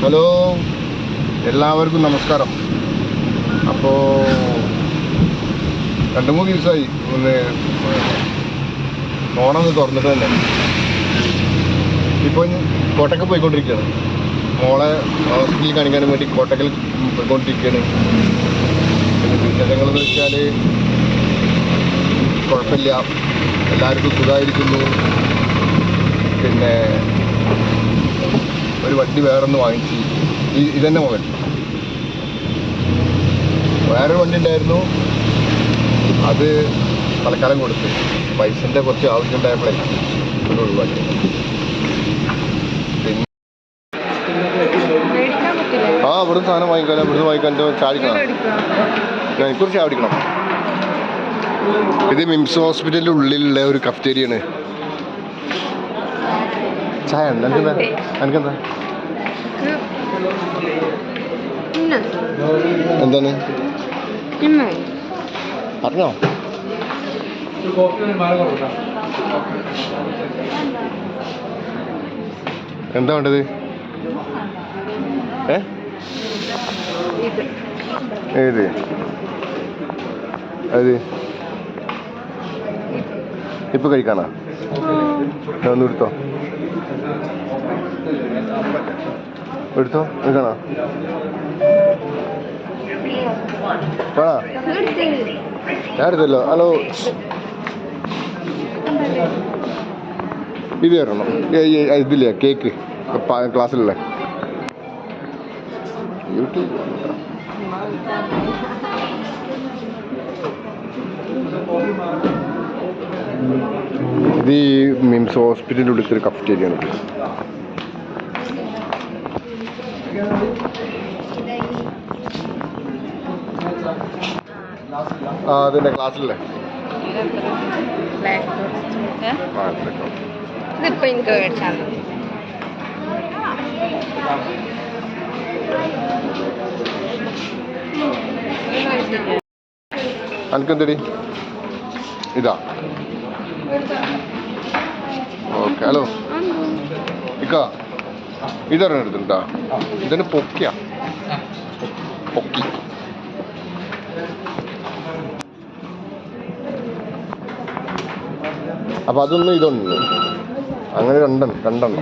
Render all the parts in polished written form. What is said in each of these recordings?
Hello, എല്ലാവർക്കും നമസ്കാരം. അപ്പോൾ 2-3 ദിവസമായി ഒന്ന് ഫോണൊന്ന് തുറന്നിട്ട് തന്നെ. ഇപ്പോൾ കോട്ടക്കൽ പോയിക്കൊണ്ടിരിക്കുകയാണ്. മോളെ ഹോസ്പിറ്റലിൽ കാണിക്കാനും വേണ്ടി കോട്ടക്കൽ പോയിക്കൊണ്ടിരിക്കുകയാണ്. പിന്നെ വിശേഷങ്ങളെന്ന് വെച്ചാൽ കുഴപ്പമില്ല, എല്ലാവർക്കും സുഖമായിരിക്കുന്നു. പിന്നെ ഒരു വണ്ടി വേറൊന്ന് വാങ്ങിച്ച്, ഇതന്നെ മകൻ. വേറൊരു വണ്ടി ഉണ്ടായിരുന്നു, അത് തൽക്കാലം കൊടുത്ത് പൈസൻ്റെ കുറച്ച് ആവശ്യമുണ്ടായപ്പോഴേ അത് ഒഴിവാക്കി. പിന്നെ ഇവിടുന്ന് സാധനം വാങ്ങിക്കാനോ, ഇവിടുന്ന് വാങ്ങിക്കാൻ ചാടിക്കണം, എനിക്കൊരു ചാടിക്കണം. ഇത് മിംസ് ഹോസ്പിറ്റലിൻ്റെ ഉള്ളിലുള്ള ഒരു കഫ്റ്റേരിയാണ്. ചായ ഉണ്ട് എനിക്കെന്താ? എനിക്കെന്താ എന്താണ് പറഞ്ഞോ? എന്താ വേണ്ടത്? ഏത് അത് ഇപ്പൊ കഴിക്കാനാ? ഒന്ന് എടുത്തോ എടുക്കാണോ? വേണോ? ഞാൻ എടുത്തല്ലോ. ഹലോ, ഇത് തരണം. ഇതില്ലേ കേക്ക് ക്ലാസ്സിലല്ലേ? യൂട്യൂബ് ഇത് ഈ മിംസ് ഹോസ്പിറ്റലിൻ്റെ ഉള്ളിൽ ഒരു കഫ്റ്റേരിയാണ്. ആ അതിൻ്റെ ക്ലാസ്സിലല്ലേ? ഇതിപ്പോ എനിക്ക് മേടിച്ചാണ്. എനിക്കെന്തടി ഇതാ? ഓക്കെ. ഹലോ ഇക്ക, ഇതൊരെണ്ണം എടുത്തിട്ടാ. ഇതന്നെ പൊക്കിയാ, പൊക്കി. അപ്പൊ അതൊന്നും ഇതൊന്നും അങ്ങനെ രണ്ടെണ്ണം 10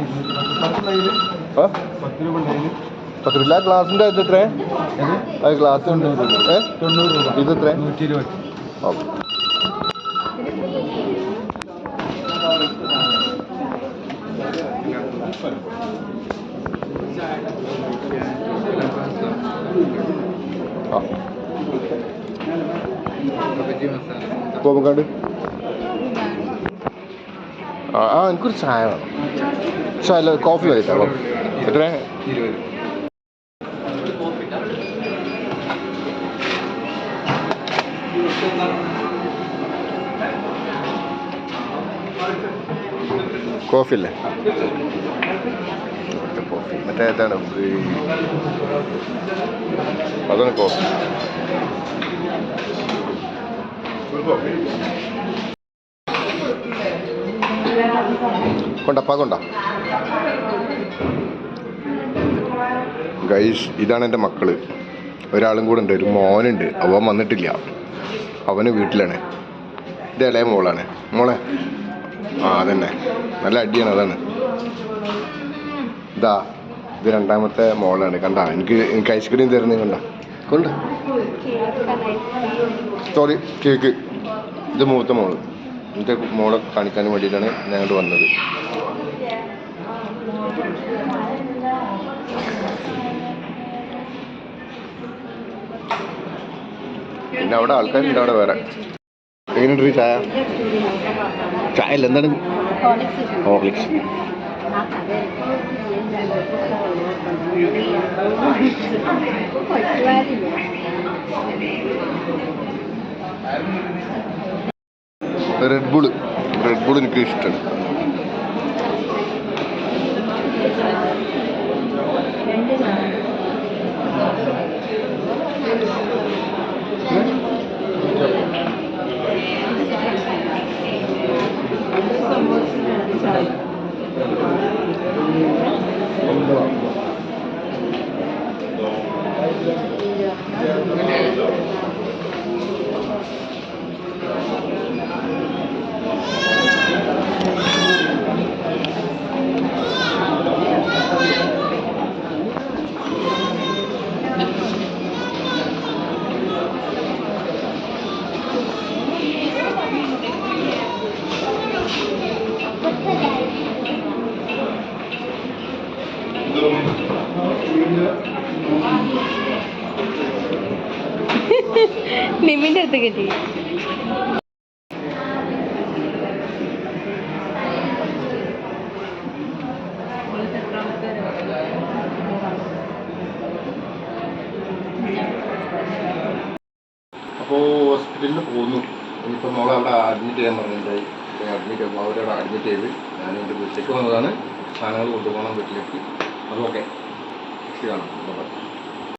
രൂപ. ഗ്ലാസിൻ്റെ ഇത് എത്ര? അത് ഗ്ലാസ് ഉണ്ട്. 90 രൂപ. ഇത് എത്ര? 120. ഓക്കെ. കോമക്കാട് എനിക്കൊരു ചായ വേണം. ചായ കോഫി കഴിച്ചാലോ? എത്ര? 20. കോഫി അല്ലേ? കോഫി മറ്റേ ഏതാണ്? അതാണ് കോഫി. കൊണ്ട ഗൈസ്, ഇതാണ് എൻ്റെ മക്കള്. ഒരാളും കൂടെ ഉണ്ട്, ഒരു മോനുണ്ട്. അവൻ വന്നിട്ടില്ല, അവന് വീട്ടിലാണ്. ഇത് ഇളയ മോളാണ്. മോളെ അതന്നെ, നല്ല അടിയാണ്. അതാണ് ഇതാ, ഇത് രണ്ടാമത്തെ മോളാണ്. കണ്ട, എനിക്ക് ഐസ്ക്രീം തരുന്നത് കണ്ട. Sorry, cake. ഇത് മൂത്ത മോള്. എൻ്റെ മോളെ കാണിക്കാൻ വേണ്ടിയിട്ടാണ് ഞങ്ങൾ വന്നത്. പിന്നെ അവിടെ ആൾക്കാരുണ്ട്. അവിടെ വേറെ എങ്ങനെയുണ്ട് ചായ? ചായ അല്ല, എന്താണ്? ഹോർലിക്സ്. റെഡ് ബുൾ എനിക്ക് ഇഷ്ടമാണ്. നിമ്മിന്റെ അടുത്ത് കിട്ടി. അപ്പോൾ ഹോസ്പിറ്റലിൽ പോന്നു. ഇനിയിപ്പോൾ മോളെ അവിടെ അഡ്മിറ്റ് ചെയ്യാൻ പറഞ്ഞിട്ടുണ്ടായി. അഡ്മിറ്റ് ചെയ്യുമ്പോൾ അവരവിടെ അഡ്മിറ്റ് ചെയ്ത് ഞാൻ എൻ്റെ വീട്ടിലേക്ക് വന്നതാണ്. സാധനങ്ങൾ കൊണ്ടുപോകണം വീട്ടിലേക്ക്. അതൊക്കെ കാണാം.